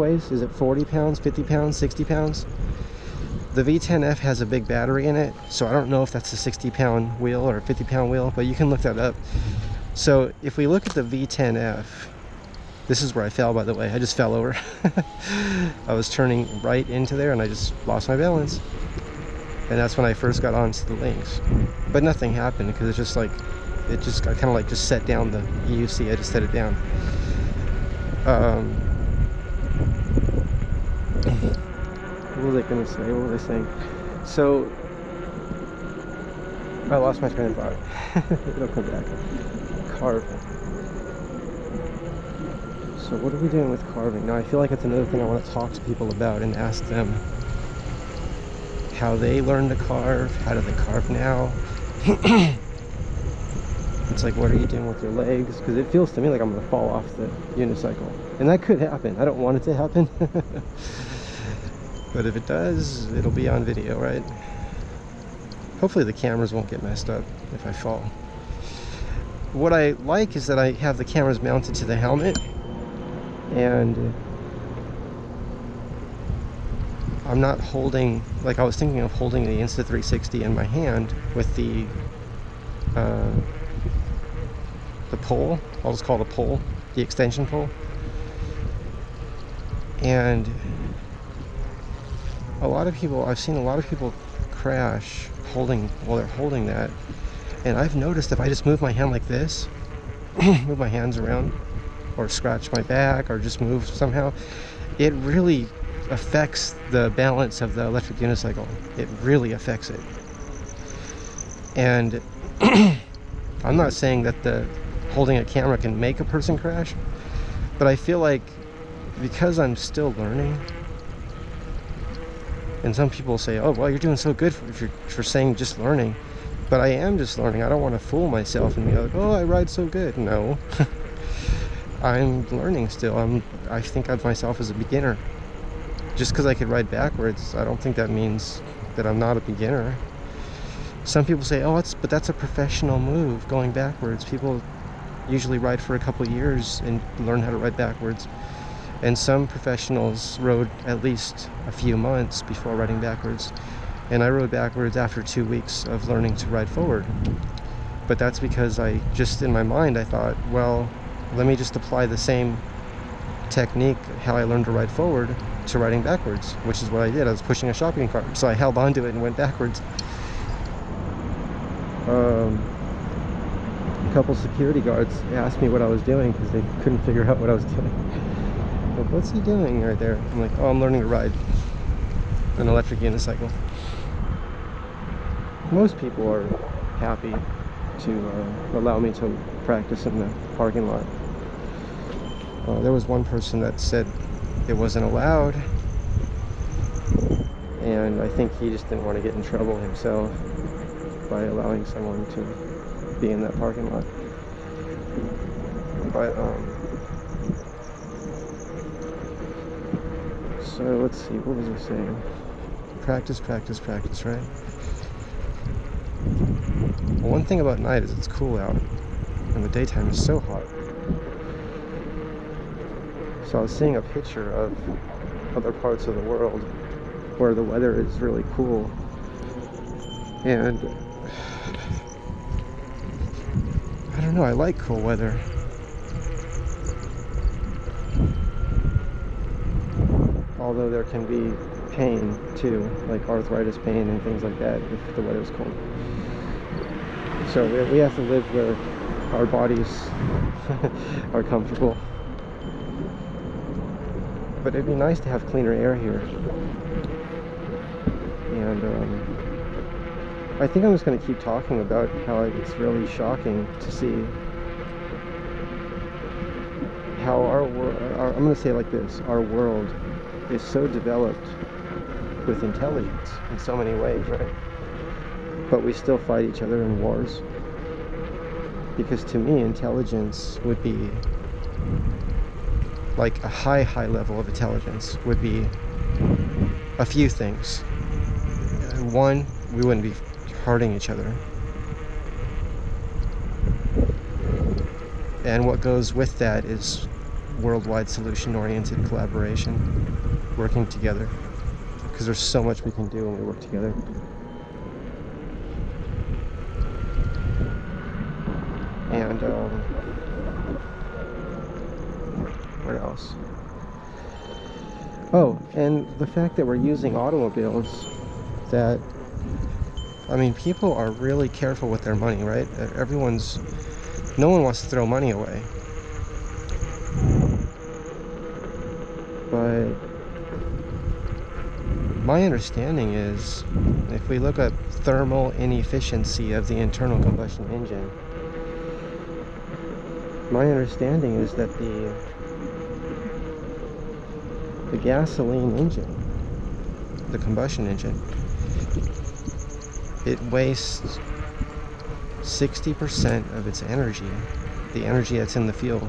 weighs? Is it 40 pounds, 50 pounds, 60 pounds? The V10F has a big battery in it, so I don't know if that's a 60-pound wheel or a 50-pound wheel, but you can look that up. So if we look at the V10F, this is where I fell, by the way. I just fell over. I was turning right into there and I just lost my balance. And that's when I first got onto the links. But nothing happened because it's just like, I kind of like just set down the EUC. I just set it down. What was I going to say? What was I saying? So, I lost my train of thought. It'll come back. Carving. So what are we doing with carving? Now I feel like it's another thing I want to talk to people about and ask them how they learn to carve, how do they carve now? It's like, what are you doing with your legs? Because it feels to me like I'm going to fall off the unicycle. And that could happen. I don't want it to happen. But if it does, it'll be on video, right? Hopefully the cameras won't get messed up if I fall. What I like is that I have the cameras mounted to the helmet, and I'm not holding, like I was thinking of holding the Insta360 in my hand with the pole. I'll just call it a pole, the extension pole. And a lot of people, I've seen a lot of people crash while they're holding that. And I've noticed if I just move my hand like this, move my hands around, or scratch my back, or just move somehow, it really affects the balance of the electric unicycle. It really affects it. And I'm not saying that holding a camera can make a person crash, but I feel like because I'm still learning, and some people say, oh, well, you're doing so good for saying just learning. But I am just learning. I don't want to fool myself and be like, oh, I ride so good. No. I'm learning still. I think of myself as a beginner. Just because I could ride backwards, I don't think that means that I'm not a beginner. Some people say, oh, but that's a professional move, going backwards. People usually ride for a couple years and learn how to ride backwards. And some professionals rode at least a few months before riding backwards. And I rode backwards after 2 weeks of learning to ride forward. But that's because in my mind, I thought, well, let me just apply the same technique, how I learned to ride forward, to riding backwards, which is what I did. I was pushing a shopping cart, so I held onto it and went backwards. A couple security guards asked me what I was doing because they couldn't figure out what I was doing. Like, what's he doing right there? I'm like, oh, I'm learning to ride an electric unicycle. Most people are happy to allow me to practice in the parking lot. There was one person that said it wasn't allowed, and I think he just didn't want to get in trouble himself by allowing someone to be in that parking lot. But so let's see, what was I saying? Practice, practice, practice, right? Well, one thing about night is it's cool out, and the daytime is so hot. So I was seeing a picture of other parts of the world where the weather is really cool, and I don't know, I like cool weather. Although there can be pain too, like arthritis pain and things like that if the weather's cold. So we have to live where our bodies are comfortable. But it'd be nice to have cleaner air here. And I think I'm just going to keep talking about how it's really shocking to see how our world, I'm going to say it like this, our world is so developed with intelligence in so many ways, right? But we still fight each other in wars. Because to me, intelligence would be like a high level of intelligence would be a few things. One, we wouldn't be hurting each other. And what goes with that is worldwide solution-oriented collaboration, working together, because there's so much we can do when we work together. And what else? Oh, and the fact that we're using automobiles, that, I mean, people are really careful with their money, right? No one wants to throw money away. But my understanding is, if we look at thermal inefficiency of the internal combustion engine, my understanding is that the gasoline engine, the combustion engine, it wastes 60% of its energy, the energy that's in the fuel.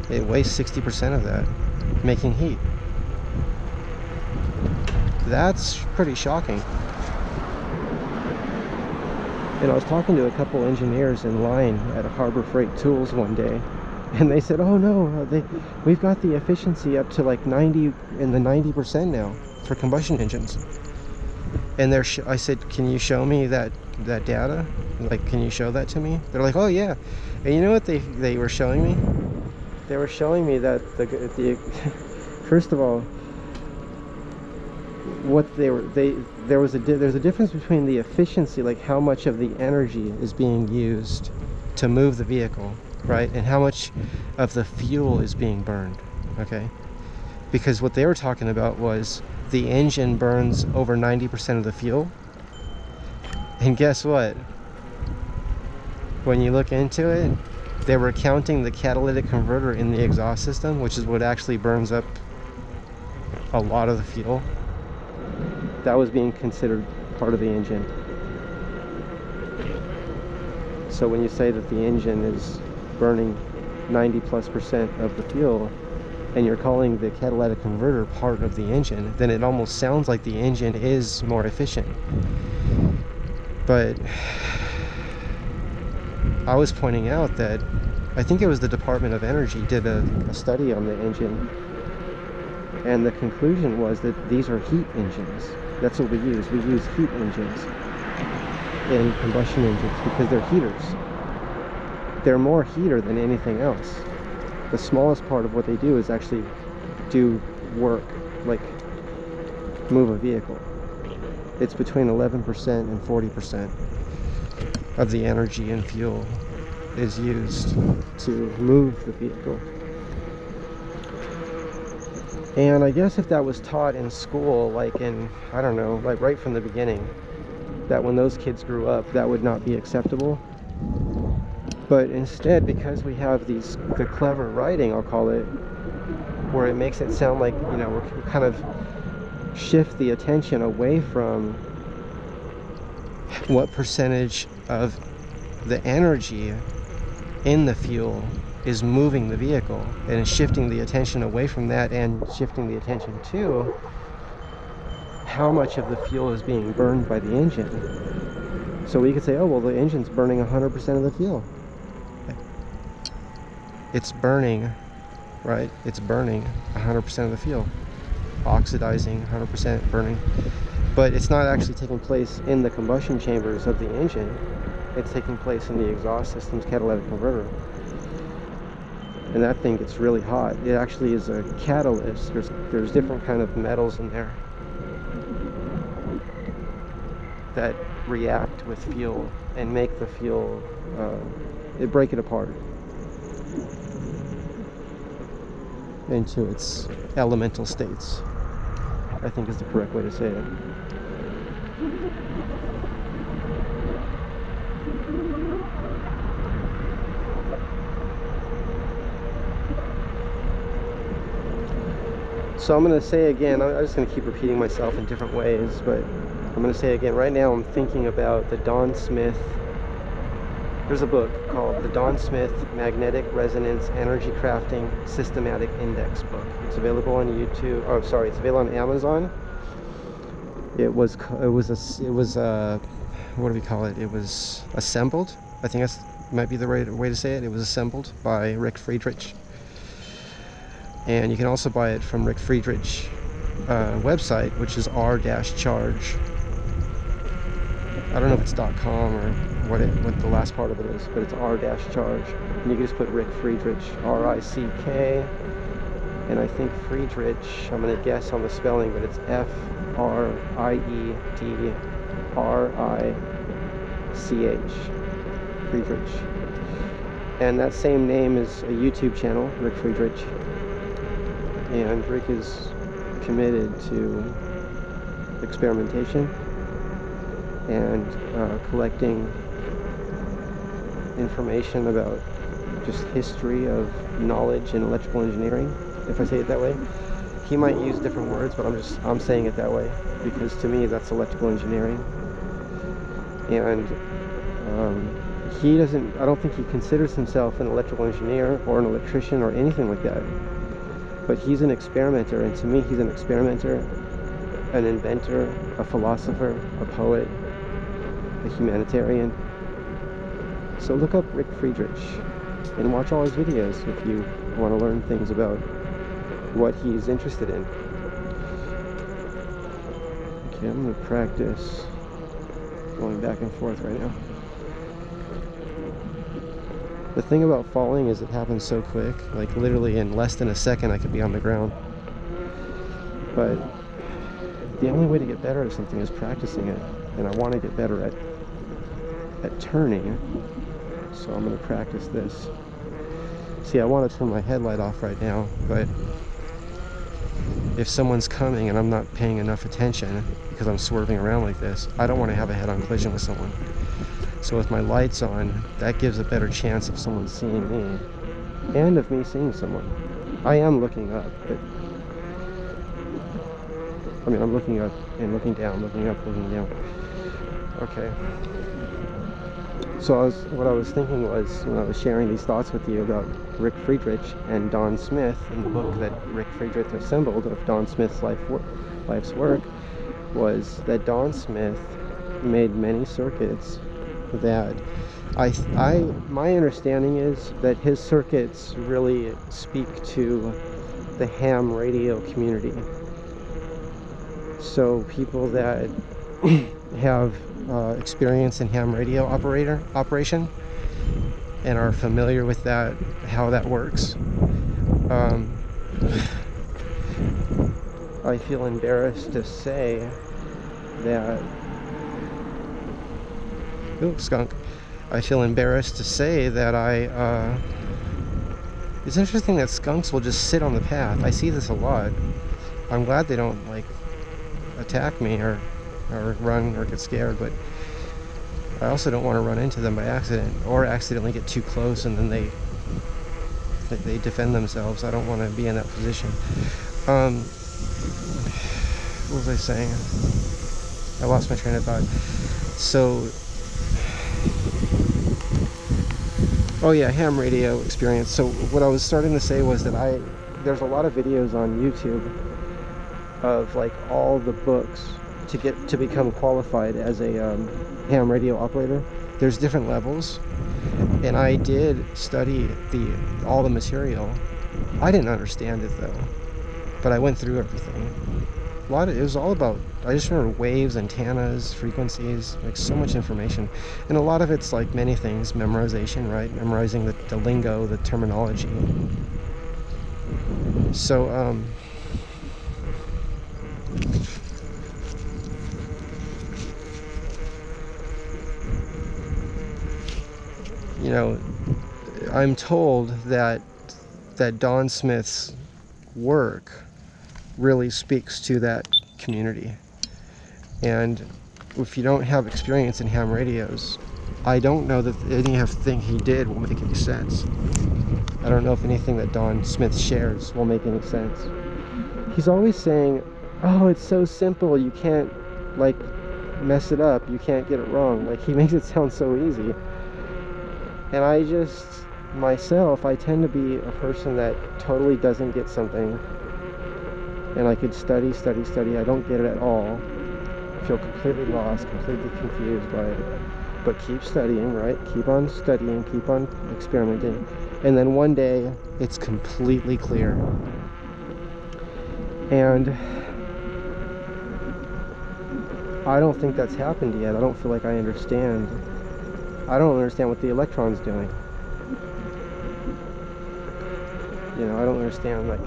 It wastes 60% of that making heat. That's pretty shocking. And I was talking to a couple engineers in line at Harbor Freight Tools one day, and they said, oh no, we've got the efficiency up to like 90% now for combustion engines. And I said, can you show me that data? Like, can you show that to me? They're like, oh yeah. And you know what they were showing me? They were showing me that first of all, there's a difference between the efficiency, like how much of the energy is being used to move the vehicle, right, and how much of the fuel is being burned. Okay, because what they were talking about was the engine burns over 90% of the fuel, and guess what? When you look into it, they were counting the catalytic converter in the exhaust system, which is what actually burns up a lot of the fuel. That was being considered part of the engine. So when you say that the engine is burning 90+% of the fuel, and you're calling the catalytic converter part of the engine, then it almost sounds like the engine is more efficient. But I was pointing out that I think it was the Department of Energy did a study on the engine, and the conclusion was that these are heat engines. That's what we use. We use heat engines in combustion engines because they're heaters. They're more heater than anything else. The smallest part of what they do is actually do work, like move a vehicle. It's between 11% and 40% of the energy and fuel is used to move the vehicle. And I guess if that was taught in school, like in, I don't know, like right from the beginning, that when those kids grew up, that would not be acceptable. But instead, because we have the clever writing, I'll call it, where it makes it sound like, you know, we're kind of shift the attention away from what percentage of the energy in the fuel is moving the vehicle, and shifting the attention away from that and shifting the attention to how much of the fuel is being burned by the engine. So we could say, oh, well, the engine's burning 100% of the fuel. It's burning, right? It's burning 100% of the fuel. Oxidizing, 100% burning. But it's not actually taking place in the combustion chambers of the engine. It's taking place in the exhaust system's catalytic converter. And that thing gets really hot. It actually is a catalyst. There's different kind of metals in there that react with fuel and make the fuel, they break it apart into its elemental states, I think is the correct way to say it. So I'm going to say again, I'm just going to keep repeating myself in different ways, but I'm going to say again, right now I'm thinking about the Don Smith, there's a book called the Don Smith Magnetic Resonance Energy Crafting Systematic Index book. It's available on YouTube, oh sorry, it's available on Amazon. It was what do we call it? It was assembled, I think that's might be the right way to say it. It was assembled by Rick Friedrich. And you can also buy it from Rick Friedrich's website, which is r-charge. I don't know if it's .com or what the last part of it is, but it's r-charge. And you can just put Rick Friedrich, R-I-C-K, and I think Friedrich, I'm going to guess on the spelling, but it's F-R-I-E-D-R-I-C-H, Friedrich. And that same name is a YouTube channel, Rick Friedrich. And Rick is committed to experimentation and collecting information about just history of knowledge in electrical engineering, if I say it that way. He might use different words, but I'm saying it that way because to me that's electrical engineering. And I don't think he considers himself an electrical engineer or an electrician or anything like that. But he's an experimenter, and to me he's an experimenter, an inventor, a philosopher, a poet, a humanitarian. So look up Rick Friedrich and watch all his videos if you want to learn things about what he's interested in. Okay, I'm going to practice going back and forth right now. The thing about falling is it happens so quick, like literally in less than a second I could be on the ground. But the only way to get better at something is practicing it, and I want to get better at turning, so I'm going to practice this. See, I want to turn my headlight off right now, but if someone's coming and I'm not paying enough attention because I'm swerving around like this, I don't want to have a head-on collision with someone. So with my lights on, that gives a better chance of someone seeing me and of me seeing someone. I am looking up, but I mean, I'm looking up and looking down, looking up, looking down. Okay. So what I was thinking was, when I was sharing these thoughts with you about Rick Friedrich and Don Smith, in the book that Rick Friedrich assembled of Don Smith's life's work, was that Don Smith made many circuits that my understanding is that his circuits really speak to the ham radio community. So people that have experience in ham radio operation and are familiar with that, how that works. I feel embarrassed to say that skunk. I feel embarrassed to say that it's interesting that skunks will just sit on the path. I see this a lot. I'm glad they don't like attack me or run or get scared, but I also don't want to run into them by accident or accidentally get too close and then they defend themselves. I don't want to be in that position. What was I saying? I lost my train of thought. So oh yeah, ham radio experience. So what I was starting to say was that there's a lot of videos on YouTube of like all the books to become qualified as a ham radio operator. There's different levels, and I did study all the material. I didn't understand it though, but I went through everything. It was all about, I just remember waves, antennas, frequencies, like so much information. And a lot of it's like many things, memorization, right? Memorizing the lingo, the terminology. So, you know, I'm told that Don Smith's work really speaks to that community, and if you don't have experience in ham radios, I don't know that anything he did will make any sense. I don't know if anything that Don Smith shares will make any sense. He's always saying, oh, it's so simple, you can't like mess it up, you can't get it wrong. Like, he makes it sound so easy. And I just, myself, I tend to be a person that totally doesn't get something, and I could study, I don't get it at all. I feel completely lost, completely confused by it. But keep studying, right? Keep on studying, keep on experimenting. And then one day, it's completely clear. And I don't think that's happened yet. I don't feel like I understand. I don't understand what the electron's doing. You know, I don't understand, like,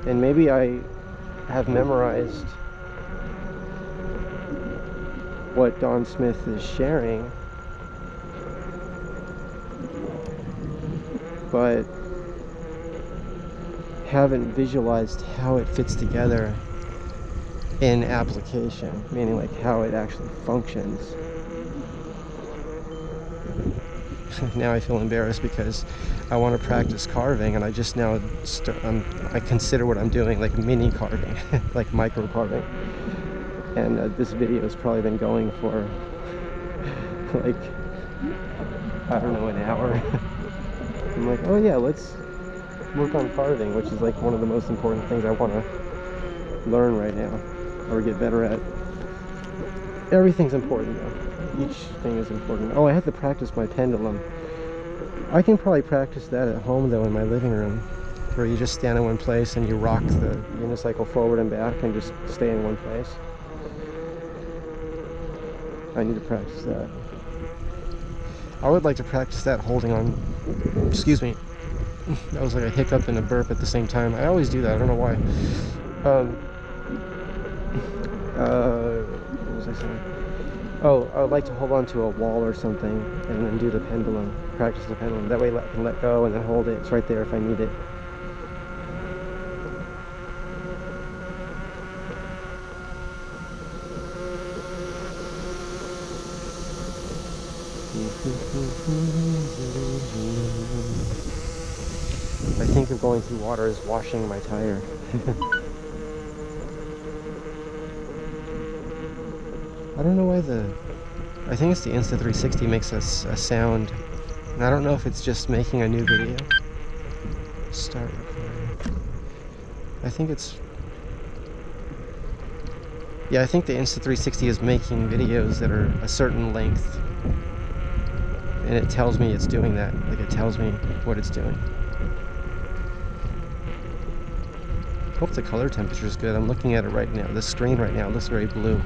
and maybe I have memorized what Don Smith is sharing, but haven't visualized how it fits together in application, meaning like how it actually functions. Now I feel embarrassed because I want to practice carving, and I just now I consider what I'm doing like mini carving, like micro carving. And this video has probably been going for like, I don't know, an hour. I'm like, oh yeah, let's work on carving, which is like one of the most important things I want to learn right now, or get better at. Everything's important though. Each thing is important. Oh, I have to practice my pendulum. I can probably practice that at home though, in my living room, where you just stand in one place and you rock the unicycle forward and back and just stay in one place. I need to practice that. I would like to practice that holding on. Excuse me. That was like a hiccup and a burp at the same time. I always do that. I don't know why. What was I saying? Oh, I would like to hold on to a wall or something and then do the pendulum. Practice the pendulum. That way I can let go and then hold it. It's right there if I need it. I think of going through water as washing my tire. I don't know why I think it's the Insta360 makes us a sound, and I don't know if it's just making a new video. Start recording. I think it's, yeah, I think the Insta360 is making videos that are a certain length, and it tells me it's doing that. Like, it tells me what it's doing. Hope the color temperature is good. I'm looking at it right now. The screen right now looks very blue.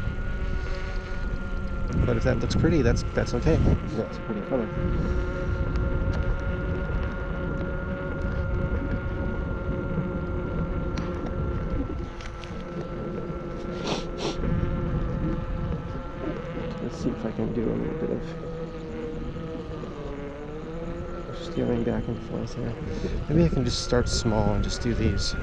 But if that looks pretty, that's okay. That's a pretty color. Let's see if I can do a little bit of steering back and forth here. Maybe I can just start small and just do these.